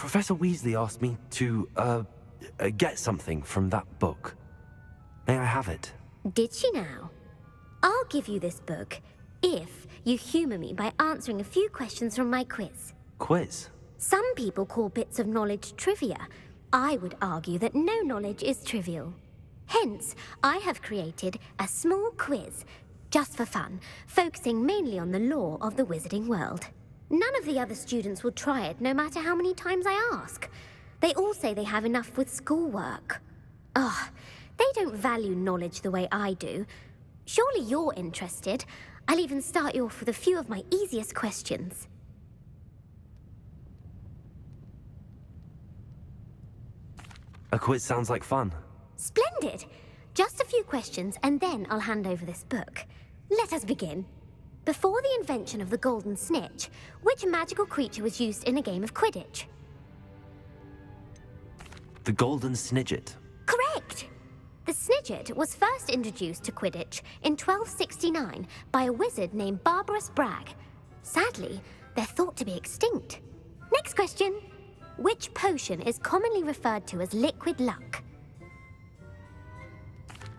Professor Weasley asked me to, get something from that book. May I have it? Did she now? I'll give you this book if you humour me by answering a few questions from my quiz. Quiz? Some people call bits of knowledge trivia. I would argue that no knowledge is trivial. Hence, I have created a small quiz, just for fun, focusing mainly on the lore of the wizarding world. None of the other students will try it, no matter how many times I ask. They all say they have enough with schoolwork. Ugh, they don't value knowledge the way I do. Surely you're interested. I'll even start you off with a few of my easiest questions. A quiz sounds like fun. Splendid! Just a few questions, and then I'll hand over this book. Let us begin. Before the invention of the golden snitch, which magical creature was used in a game of Quidditch? The golden snidget. Correct! The snidget was first introduced to Quidditch in 1269 by a wizard named Barbarous Bragg. Sadly, they're thought to be extinct. Next question. Which potion is commonly referred to as liquid luck?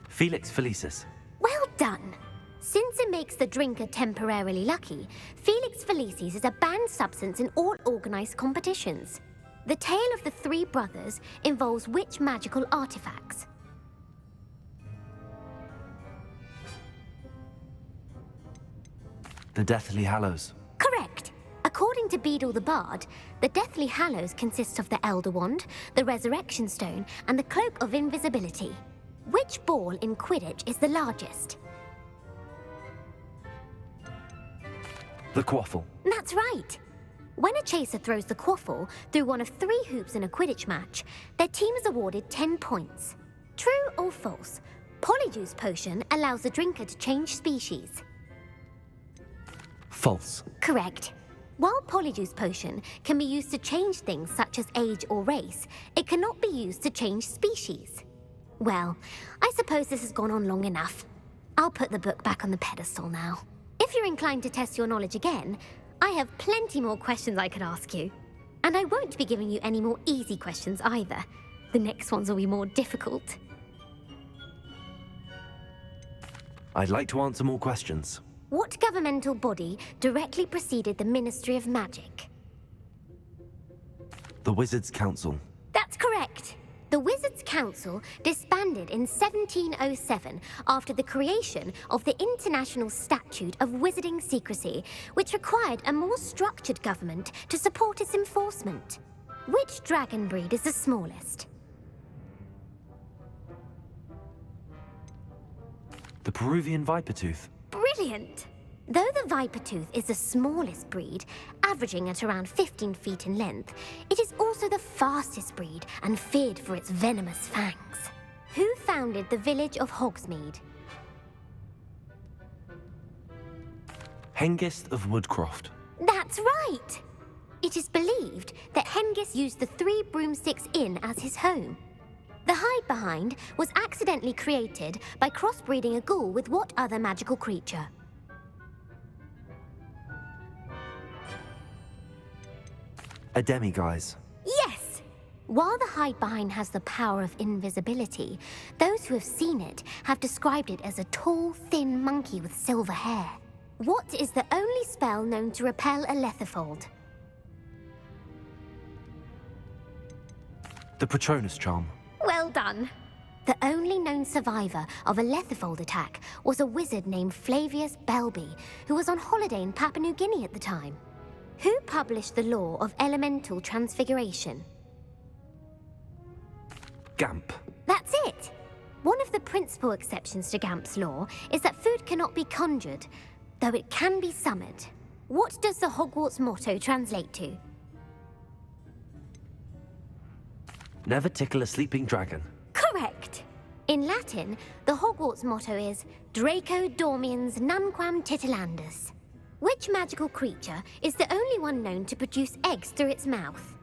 Felix Felicis. Well done! Since it makes the drinker temporarily lucky, Felix Felicis is a banned substance in all organised competitions. The tale of the three brothers involves which magical artifacts? The Deathly Hallows. Correct! According to Beedle the Bard, the Deathly Hallows consists of the Elder Wand, the Resurrection Stone, and the Cloak of Invisibility. Which ball in Quidditch is the largest? The Quaffle. That's right! When a chaser throws the quaffle through one of 3 hoops in a Quidditch match, their team is awarded 10 points. True or false? Polyjuice Potion allows the drinker to change species. False. Correct. While Polyjuice Potion can be used to change things such as age or race, it cannot be used to change species. Well, I suppose this has gone on long enough. I'll put the book back on the pedestal now. If you're inclined to test your knowledge again, I have plenty more questions I could ask you. And I won't be giving you any more easy questions either. The next ones will be more difficult. I'd like to answer more questions. What governmental body directly preceded the Ministry of Magic? The Wizards' Council. That's correct. The Wizards' Council disbanded in 1707 after the creation of the International Statute of Wizarding Secrecy, which required a more structured government to support its enforcement. Which dragon breed is the smallest? The Peruvian Vipertooth. Brilliant! Though the Vipertooth is the smallest breed, averaging at around 15 feet in length, it is also the fastest breed and feared for its venomous fangs. Who founded the village of Hogsmeade? Hengist of Woodcroft. That's right! It is believed that Hengist used the 3 Broomsticks Inn as his home. The hide-behind was accidentally created by crossbreeding a ghoul with what other magical creature? A demiguise. Yes! While the hide-behind has the power of invisibility, those who have seen it have described it as a tall, thin monkey with silver hair. What is the only spell known to repel a Lethifold? The Patronus Charm. Well done! The only known survivor of a Lethifold attack was a wizard named Flavius Belby, who was on holiday in Papua New Guinea at the time. Who published the law of elemental transfiguration? Gamp. That's it! One of the principal exceptions to Gamp's law is that food cannot be conjured, though it can be summoned. What does the Hogwarts motto translate to? Never tickle a sleeping dragon. Correct! In Latin, the Hogwarts motto is Draco Dormiens Nunquam Titilandus. Which magical creature is the only one known to produce eggs through its mouth?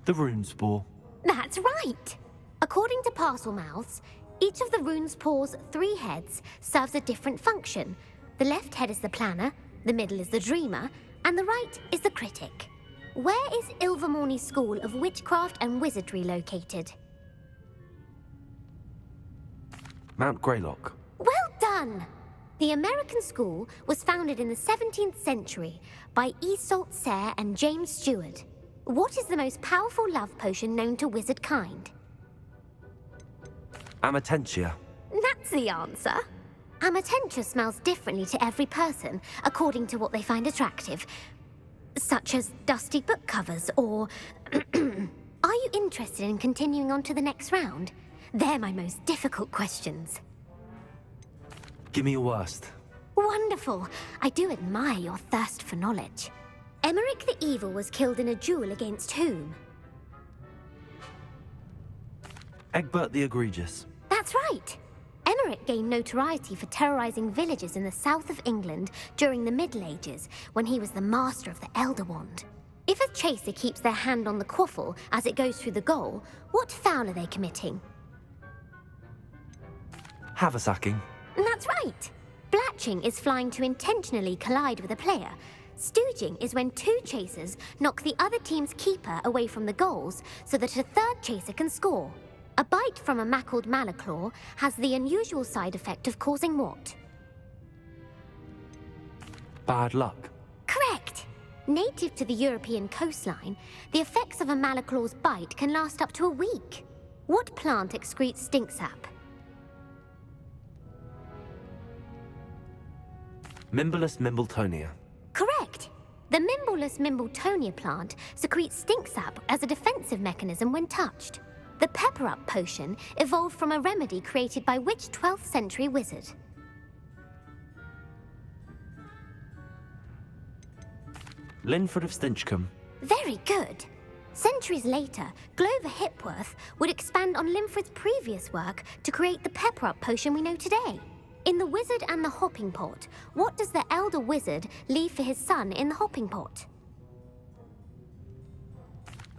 The Runespore. That's right! According to Parselmouths, each of the Runespore's 3 heads serves a different function. The left head is the planner, the middle is the dreamer, and the right is the critic. Where is Ilvermorny School of Witchcraft and Wizardry located? Mount Greylock. Well done! The American school was founded in the 17th century by Iseult Sayre and James Stewart. What is the most powerful love potion known to wizard kind? Amatentia. That's the answer. Amatentia smells differently to every person, according to what they find attractive. Such as dusty book covers, or... Are you interested in continuing on to the next round? They're my most difficult questions. Give me your worst. Wonderful. I do admire your thirst for knowledge. Emmerich the Evil was killed in a duel against whom? Egbert the Egregious. That's right. Emmerich gained notoriety for terrorizing villages in the south of England during the Middle Ages, when he was the master of the Elder Wand. If a chaser keeps their hand on the quaffle as it goes through the goal, what foul are they committing? Haversacking. That's right. Blatching is flying to intentionally collide with a player. Stooging is when two chasers knock the other team's keeper away from the goals so that a third chaser can score. A bite from a mackled malaclaw has the unusual side effect of causing what? Bad luck. Correct! Native to the European coastline, the effects of a malaclaw's bite can last up to a week. What plant excretes stink sap? Mimblus Mimbletonia. Correct! The Mimblus Mimbletonia plant secretes stink sap as a defensive mechanism when touched. The Pepper-Up potion evolved from a remedy created by which 12th century wizard? Linford of Stinchcombe. Very good. Centuries later, Glover Hipworth would expand on Linford's previous work to create the Pepper-Up potion we know today. In The Wizard and the Hopping Pot, what does the elder wizard leave for his son in the hopping pot?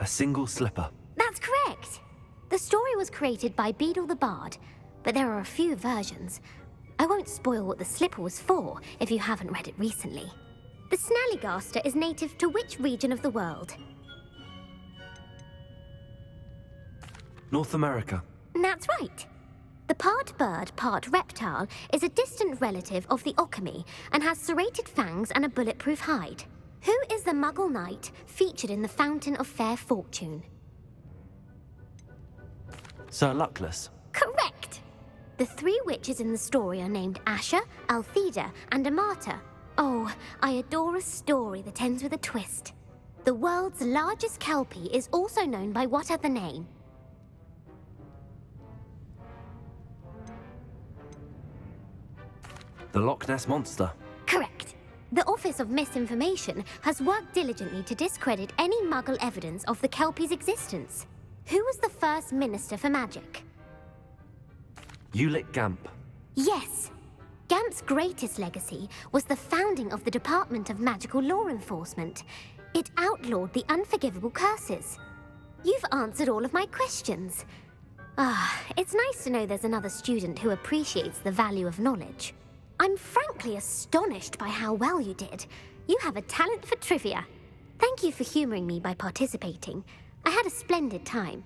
A single slipper. That's correct. The story was created by Beadle the Bard, but there are a few versions. I won't spoil what the slipper was for if you haven't read it recently. The Snallygaster is native to which region of the world? North America. That's right. The part bird, part reptile is a distant relative of the Occamy and has serrated fangs and a bulletproof hide. Who is the Muggle knight featured in the Fountain of Fair Fortune? Sir Luckless. Correct! The three witches in the story are named Asher, Altheda, and Amata. Oh, I adore a story that ends with a twist. The world's largest kelpie is also known by what other name? The Loch Ness Monster. Correct. The Office of Misinformation has worked diligently to discredit any Muggle evidence of the kelpie's existence. Who was the first Minister for Magic? Ulick Gamp. Yes. Gamp's greatest legacy was the founding of the Department of Magical Law Enforcement. It outlawed the unforgivable curses. You've answered all of my questions. It's nice to know there's another student who appreciates the value of knowledge. I'm frankly astonished by how well you did. You have a talent for trivia. Thank you for humoring me by participating. I had a splendid time.